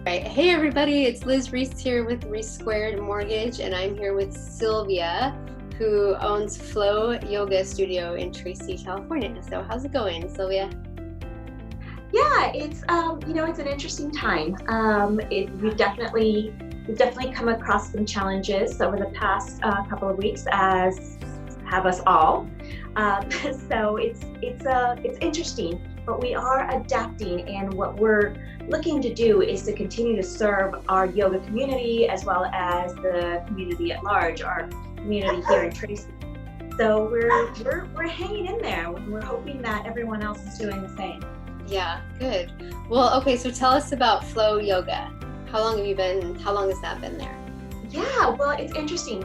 Right. Hey everybody, it's Liz Reese here with Reese Squared Mortgage, and I'm here with Sylvia, who owns Flow Yoga Studio in Tracy, California. So how's it going, Sylvia? Yeah, it's an interesting time. We've definitely come across some challenges over the past couple of weeks, as have us all. Um, so it's interesting, but we are adapting, and what we're looking to do is to continue to serve our yoga community as well as the community at large, our community here in Tracy. So we're hanging in there. We're hoping that everyone else is doing the same. Yeah, good. Well, okay, so tell us about Flow Yoga. How long has that been there? Yeah, well, it's interesting.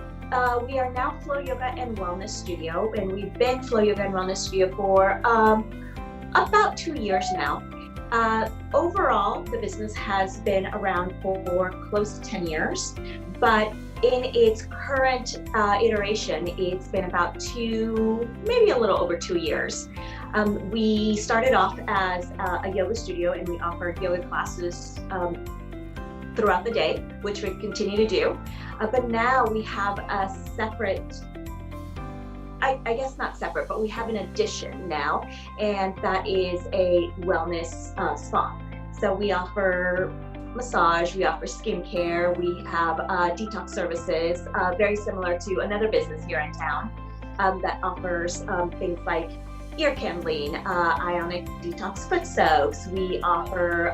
We are now Flow Yoga and Wellness Studio, and we've been Flow Yoga and Wellness Studio for about 2 years now. Overall, the business has been around for close to 10 years, but in its current iteration, it's been about maybe a little over 2 years. We started off as a yoga studio, and we offered yoga classes throughout the day, which we continue to do. But now we have a separate, I guess not separate, but we have an addition now, and that is a wellness spa. So we offer massage, we offer skincare, we have detox services, very similar to another business here in town that offers things like ear candling, ionic detox foot soaks. We offer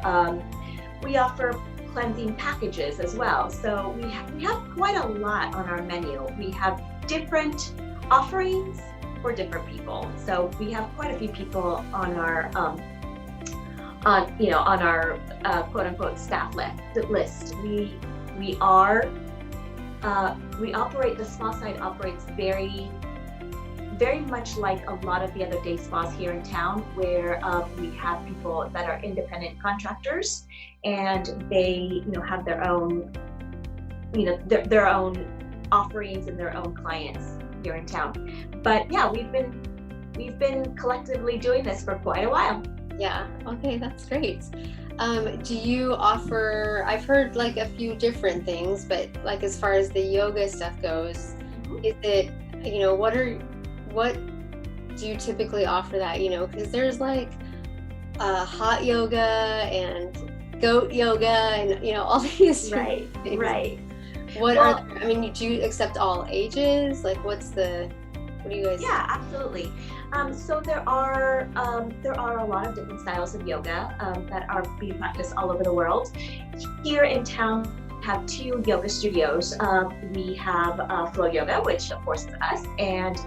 cleansing packages as well. So we have quite a lot on our menu. We have different offerings for different people. So we have quite a few people on our quote unquote staff list. We operate, the spa side operates very much like a lot of the other day spas here in town, where we have people that are independent contractors, and they have their own their own offerings and their own clients here in town. But yeah, we've been collectively doing this for quite a while. Yeah, okay, that's great. Do you offer, I've heard like a few different things, but like as far as the yoga stuff goes, is it, what do you typically offer that, because there's like hot yoga and goat yoga and, all these Right, things. right. Do you accept all ages? Like what do you guys? Yeah, absolutely. So there are a lot of different styles of yoga that are being practiced all over the world. Here in town, we have 2 yoga studios. We have Flow Yoga, which of course is us, and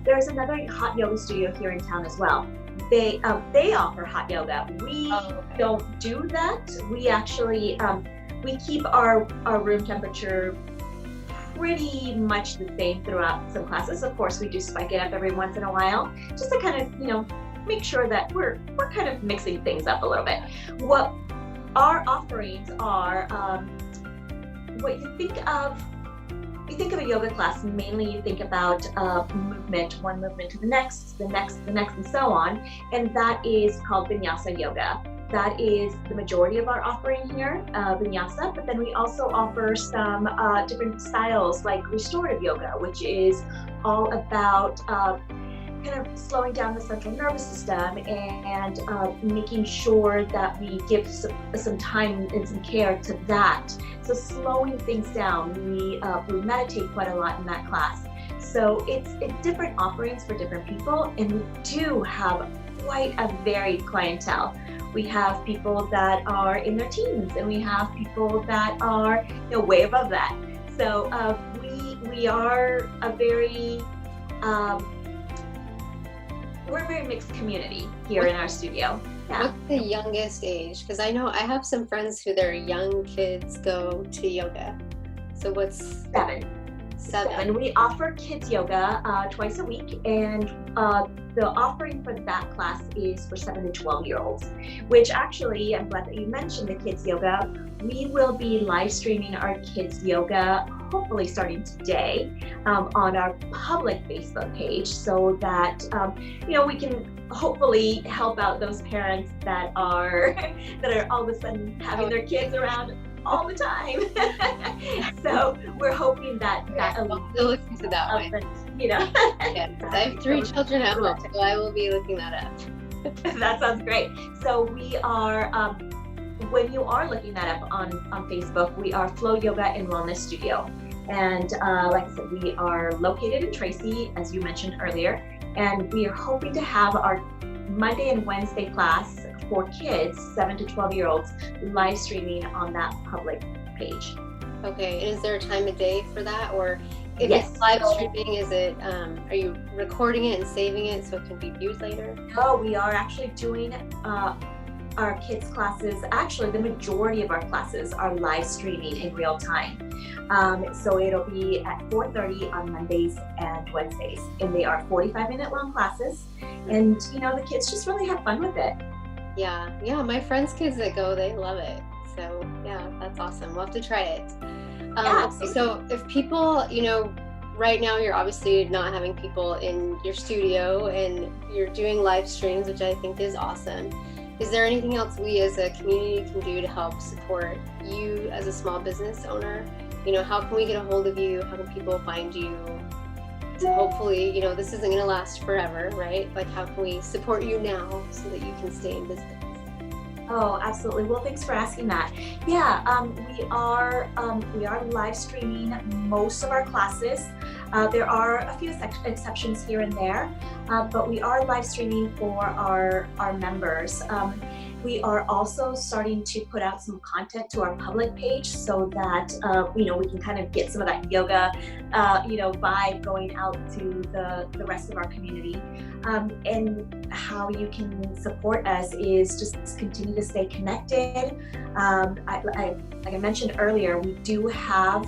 there's another hot yoga studio here in town as well. They offer hot yoga. We don't do that. We actually we keep our room temperature pretty much the same throughout some classes. Of course, we do spike it up every once in a while, just to kind of make sure that we're kind of mixing things up a little bit. What our offerings are, what you think of a yoga class, mainly you think about movement, one movement to the next, and so on, and that is called Vinyasa yoga. That is the majority of our offering here, Vinyasa, but then we also offer some different styles like restorative yoga, which is all about kind of slowing down the central nervous system and making sure that we give some time and some care to that. So slowing things down, we meditate quite a lot in that class. So it's different offerings for different people, and we do have quite a varied clientele. We have people that are in their teens, and we have people that are way above that. So we are we're a very mixed community here in our studio. Yeah. What's the youngest age? Because I know I have some friends who their young kids go to yoga. So what's 7? 7. We offer kids yoga twice a week, and the offering for that class is for 7 to 12-year-olds, which actually, I'm glad that you mentioned the kids yoga. We will be live streaming our kids yoga, hopefully starting today, on our public Facebook page, so that we can hopefully help out those parents that are all of a sudden having their kids around all the time. So we're hoping that I'll look into that one. Yes, I have 3 children at home, so I will be looking that up. That sounds great. So we are, when you are looking that up on Facebook, we are Flow Yoga and Wellness Studio. And like I said, we are located in Tracy, as you mentioned earlier, and we are hoping to have our Monday and Wednesday class for kids, 7 to 12-year-olds, live streaming on that public page. Okay, and is there a time of day for that, or if Yes. it's live streaming, is it? Are you recording it and saving it so it can be viewed later? No, we are actually doing our kids classes. Actually, the majority of our classes are live streaming in real time. So it'll be at 4:30 on Mondays and Wednesdays, and they are 45-minute long classes. And the kids just really have fun with it. Yeah, my friends' kids that go, they love it. So yeah, that's awesome. We'll have to try it. Okay, so if people, right now you're obviously not having people in your studio and you're doing live streams, which I think is awesome. Is there anything else we as a community can do to help support you as a small business owner? How can we get a hold of you? How can people find you? So hopefully, this isn't going to last forever, right? Like, how can we support you now so that you can stay in business? Oh, absolutely. Well, thanks for asking that. Yeah, we are live streaming most of our classes. There are a few exceptions here and there, but we are live streaming for our members. We are also starting to put out some content to our public page so that we can kind of get some of that yoga vibe going out to the rest of our community. And how you can support us is just continue to stay connected. Like I mentioned earlier, we do have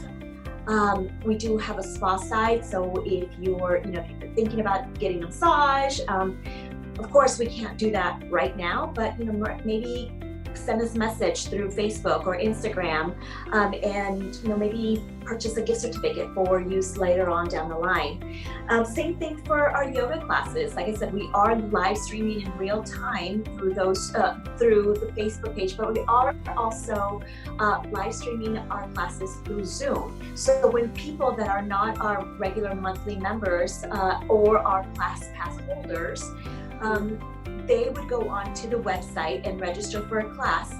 a spa site. So if you're thinking about getting a massage, of course we can't do that right now, but maybe send us a message through Facebook or Instagram, and maybe purchase a gift certificate for use later on down the line. Same thing for our yoga classes. Like I said, we are live streaming in real time through through the Facebook page, but we are also live streaming our classes through Zoom. So when people that are not our regular monthly members or our class pass holders, they would go onto the website and register for a class.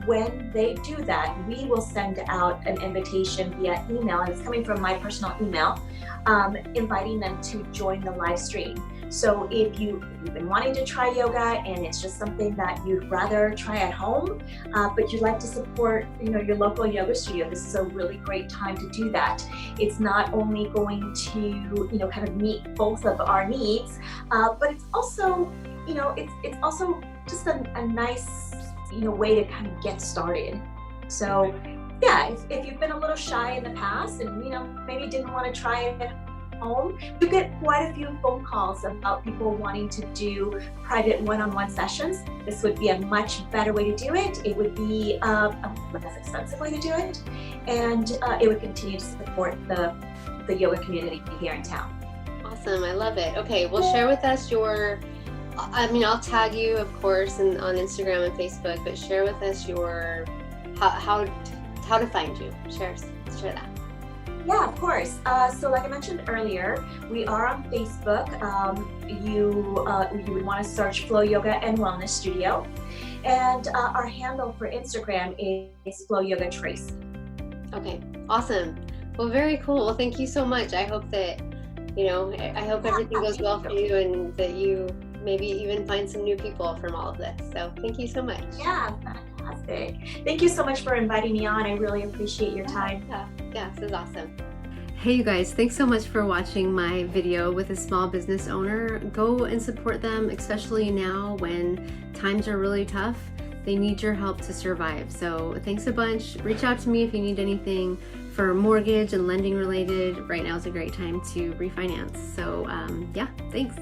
When they do that, we will send out an invitation via email, and it's coming from my personal email, inviting them to join the live stream. So if you've been wanting to try yoga and it's just something that you'd rather try at home, but you'd like to support your local yoga studio, this is a really great time to do that. It's not only going to kind of meet both of our needs, but it's also it's also just a nice way to kind of get started. So yeah, if you've been a little shy in the past and maybe didn't want to try it at home, you get quite a few phone calls about people wanting to do private one-on-one sessions. This would be a much better way to do it. It would be a less expensive way to do it, and it would continue to support the yoga community here in town. Awesome, I love it. Okay, well, share with us I'll tag you, of course, on Instagram and Facebook, but share with us your how to find you. Share that. Yeah, of course. So like I mentioned earlier, we are on Facebook. You would want to search Flow Yoga and Wellness Studio. And our handle for Instagram is Flow Yoga Tracy. Okay, awesome. Well, very cool. Well, thank you so much. I hope that, I hope everything goes well for you and that you maybe even find some new people from all of this. So thank you so much. Yeah, fantastic. Thank you so much for inviting me on. I really appreciate your time. Yeah, this is awesome. Hey you guys, thanks so much for watching my video with a small business owner. Go and support them, especially now when times are really tough. They need your help to survive. So thanks a bunch. Reach out to me if you need anything for mortgage and lending related. Right now is a great time to refinance. So yeah, thanks.